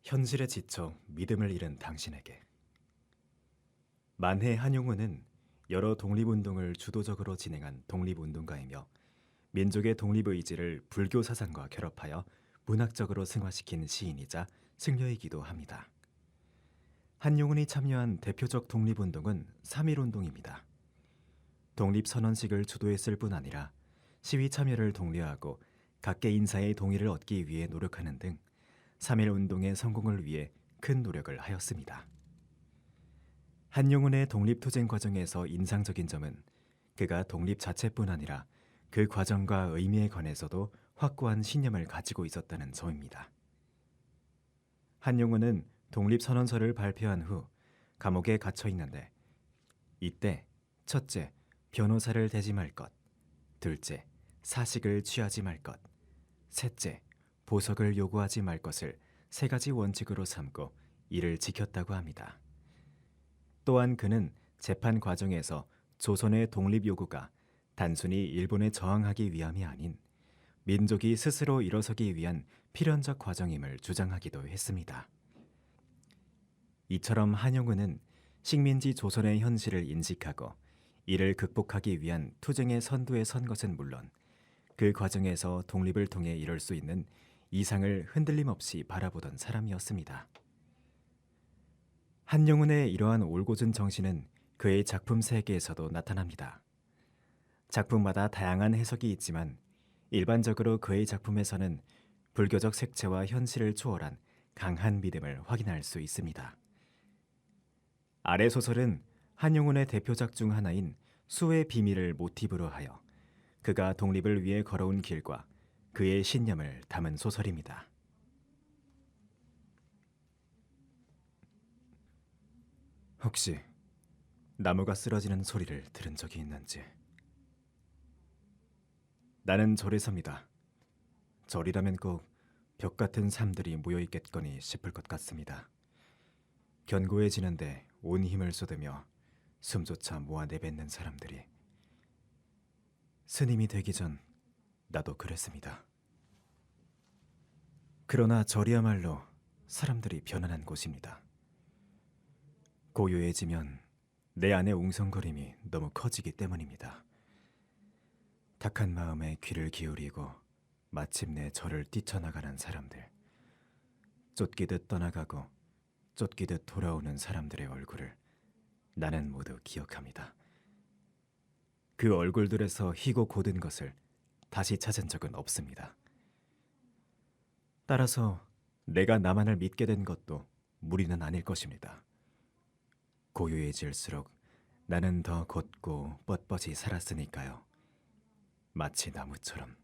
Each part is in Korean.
현실에 지쳐 믿음을 잃은 당신에게. 만해 한용운은 여러 독립운동을 주도적으로 진행한 독립운동가이며 민족의 독립의지를 불교 사상과 결합하여 문학적으로 승화시킨 시인이자 승려이기도 합니다. 한용운이 참여한 대표적 독립운동은 3.1운동입니다. 독립선언식을 주도했을 뿐 아니라 시위 참여를 독려하고 각계 인사의 동의를 얻기 위해 노력하는 등 3.1운동의 성공을 위해 큰 노력을 하였습니다. 한용운의 독립투쟁 과정에서 인상적인 점은 그가 독립 자체뿐 아니라 그 과정과 의미에 관해서도 확고한 신념을 가지고 있었다는 점입니다. 한용운은 독립선언서를 발표한 후 감옥에 갇혀 있는데 이때 첫째, 변호사를 대지 말 것, 둘째, 사식을 취하지 말 것, 셋째, 보석을 요구하지 말 것을 세 가지 원칙으로 삼고 이를 지켰다고 합니다. 또한 그는 재판 과정에서 조선의 독립 요구가 단순히 일본에 저항하기 위함이 아닌 민족이 스스로 일어서기 위한 필연적 과정임을 주장하기도 했습니다. 이처럼 한용운은 식민지 조선의 현실을 인식하고 이를 극복하기 위한 투쟁의 선두에 선 것은 물론 그 과정에서 독립을 통해 이룰 수 있는 이상을 흔들림 없이 바라보던 사람이었습니다. 한용운의 이러한 올곧은 정신은 그의 작품 세계에서도 나타납니다. 작품마다 다양한 해석이 있지만 일반적으로 그의 작품에서는 불교적 색채와 현실을 초월한 강한 믿음을 확인할 수 있습니다. 아래 소설은 한용운의 대표작 중 하나인 수의 비밀을 모티브로 하여 그가 독립을 위해 걸어온 길과 그의 신념을 담은 소설입니다. 혹시 나무가 쓰러지는 소리를 들은 적이 있는지? 나는 절에 섭니다. 절이라면 꼭 벽 같은 삶들이 모여있겠거니 싶을 것 같습니다. 견고해지는데 온 힘을 쏟으며 숨조차 모아 내뱉는 사람들이. 스님이 되기 전 나도 그랬습니다. 그러나 절이야말로 사람들이 변환한 곳입니다. 고요해지면 내 안의 웅성거림이 너무 커지기 때문입니다. 탁한 마음에 귀를 기울이고 마침내 절을 뛰쳐나가는 사람들, 쫓기듯 떠나가고 쫓기듯 돌아오는 사람들의 얼굴을 나는 모두 기억합니다. 그 얼굴들에서 희고 고든 것을 다시 찾은 적은 없습니다. 따라서 내가 나만을 믿게 된 것도 무리는 아닐 것입니다. 고요해질수록 나는 더 곧고 뻣뻣이 살았으니까요. 마치 나무처럼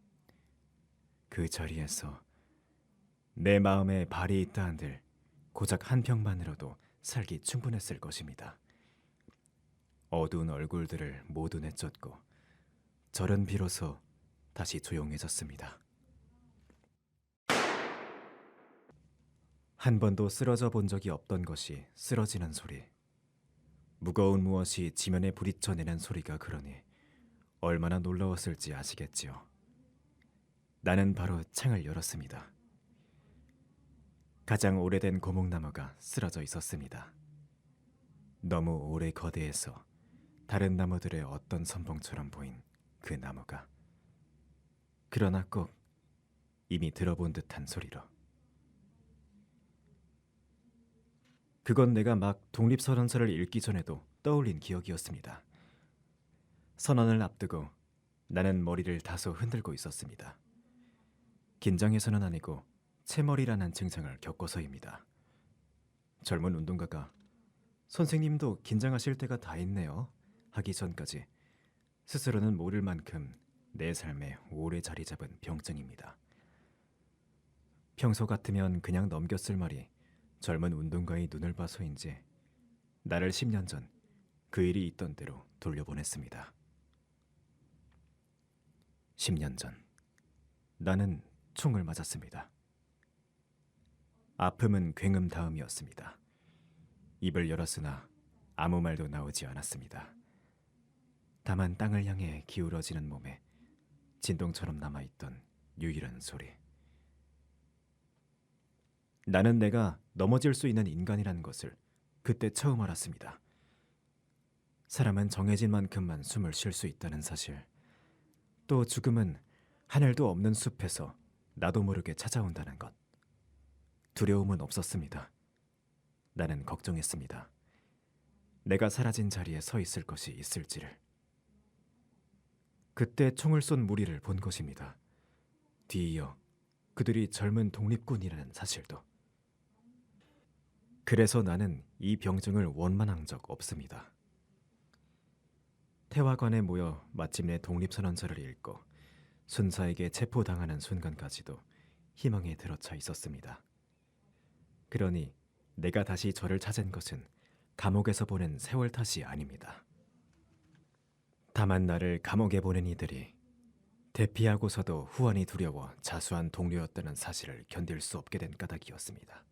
그 자리에서 내 마음에 발이 있다 한들 고작 한 평만으로도 살기 충분했을 것입니다. 어두운 얼굴들을 모두 내쫓고 절은 비로소 다시 조용해졌습니다. 한 번도 쓰러져 본 적이 없던 것이 쓰러지는 소리. 무거운 무엇이 지면에 부딪혀내는 소리가 그러니 얼마나 놀라웠을지 아시겠지요. 나는 바로 창을 열었습니다. 가장 오래된 고목나무가 쓰러져 있었습니다. 너무 오래 거대해서 다른 나무들의 어떤 선봉처럼 보인 그 나무가. 그러나 꼭 이미 들어본 듯한 소리로. 그건 내가 막 독립선언서를 읽기 전에도 떠올린 기억이었습니다. 선언을 앞두고 나는 머리를 다소 흔들고 있었습니다. 긴장해서는 아니고 채머리라는 증상을 겪어서입니다. 젊은 운동가가 선생님도 긴장하실 때가 다 있네요 하기 전까지 스스로는 모를 만큼 내 삶에 오래 자리 잡은 병증입니다. 평소 같으면 그냥 넘겼을 말이 젊은 운동가의 눈을 봐서인지 나를 10년 전 그 일이 있던 대로 돌려보냈습니다. 10년 전 나는 총을 맞았습니다. 아픔은 굉음 다음이었습니다. 입을 열었으나 아무 말도 나오지 않았습니다. 다만 땅을 향해 기울어지는 몸에 진동처럼 남아있던 유일한 소리. 나는 내가 넘어질 수 있는 인간이라는 것을 그때 처음 알았습니다. 사람은 정해진 만큼만 숨을 쉴 수 있다는 사실, 또 죽음은 하늘도 없는 숲에서 나도 모르게 찾아온다는 것. 두려움은 없었습니다. 나는 걱정했습니다. 내가 사라진 자리에 서 있을 것이 있을지를. 그때 총을 쏜 무리를 본 것입니다. 뒤이어 그들이 젊은 독립군이라는 사실도. 그래서 나는 이 병증을 원만한 적 없습니다. 태화관에 모여 마침내 독립선언서를 읽고 순사에게 체포당하는 순간까지도 희망에 들어차 있었습니다. 그러니 내가 다시 저를 찾은 것은 감옥에서 보낸 세월 탓이 아닙니다. 다만 나를 감옥에 보낸 이들이 대피하고서도 후환이 두려워 자수한 동료였다는 사실을 견딜 수 없게 된 까닭이었습니다.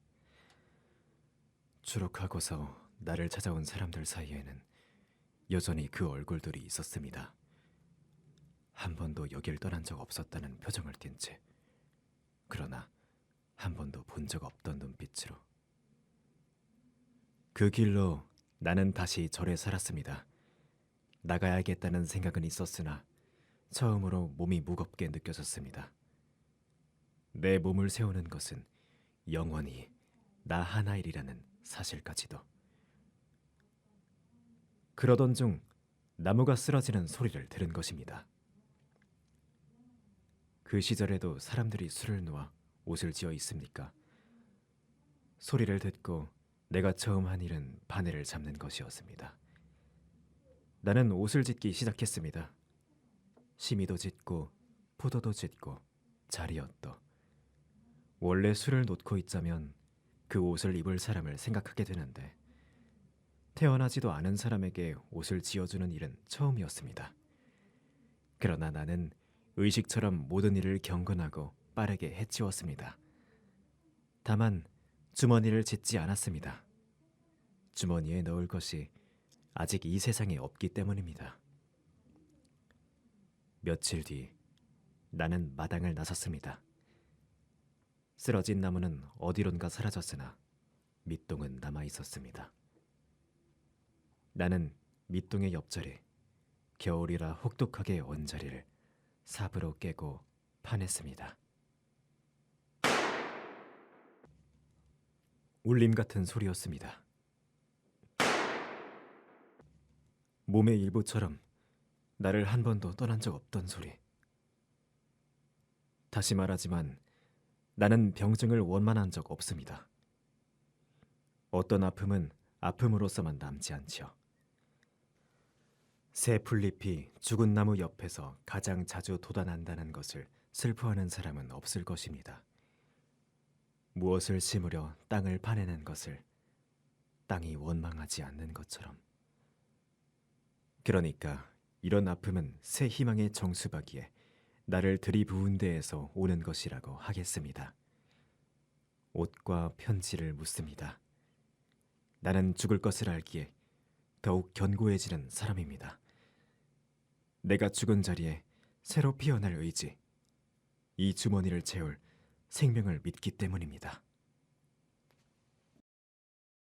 추록하고서 나를 찾아온 사람들 사이에는 여전히 그 얼굴들이 있었습니다. 한 번도 여길 떠난 적 없었다는 표정을 띤 채, 그러나 한 번도 본 적 없던 눈빛으로. 그 길로 나는 다시 절에 살았습니다. 나가야겠다는 생각은 있었으나 처음으로 몸이 무겁게 느껴졌습니다. 내 몸을 세우는 것은 영원히 나 하나일이라는 사실까지도. 그러던 중 나무가 쓰러지는 소리를 들은 것입니다. 그 시절에도 사람들이 술을 놓아 옷을 지어 있습니까? 소리를 듣고 내가 처음 한 일은 바늘을 잡는 것이었습니다. 나는 옷을 짓기 시작했습니다. 시미도 짓고 포도도 짓고 자리였도. 원래 술을 놓고 있자면 그 옷을 입을 사람을 생각하게 되는데 태어나지도 않은 사람에게 옷을 지어주는 일은 처음이었습니다. 그러나 나는 의식처럼 모든 일을 경건하고 빠르게 해치웠습니다. 다만 주머니를 짓지 않았습니다. 주머니에 넣을 것이 아직 이 세상에 없기 때문입니다. 며칠 뒤 나는 마당을 나섰습니다. 쓰러진 나무는 어디론가 사라졌으나 밑동은 남아 있었습니다. 나는 밑동의 옆자리, 겨울이라 혹독하게 언 자리를 삽으로 깨고 파냈습니다. 울림 같은 소리였습니다. 몸의 일부처럼 나를 한 번도 떠난 적 없던 소리. 다시 말하지만 나는 병증을 원만한 적 없습니다. 어떤 아픔은 아픔으로서만 남지 않죠. 새 풀잎이 죽은 나무 옆에서 가장 자주 돋아난다는 것을 슬퍼하는 사람은 없을 것입니다. 무엇을 심으려 땅을 파내는 것을 땅이 원망하지 않는 것처럼. 그러니까 이런 아픔은 새 희망의 정수박이에 나를 들이부은 데에서 오는 것이라고 하겠습니다. 옷과 편지를 묻습니다. 나는 죽을 것을 알기에 더욱 견고해지는 사람입니다. 내가 죽은 자리에 새로 피어날 의지, 이 주머니를 채울 생명을 믿기 때문입니다.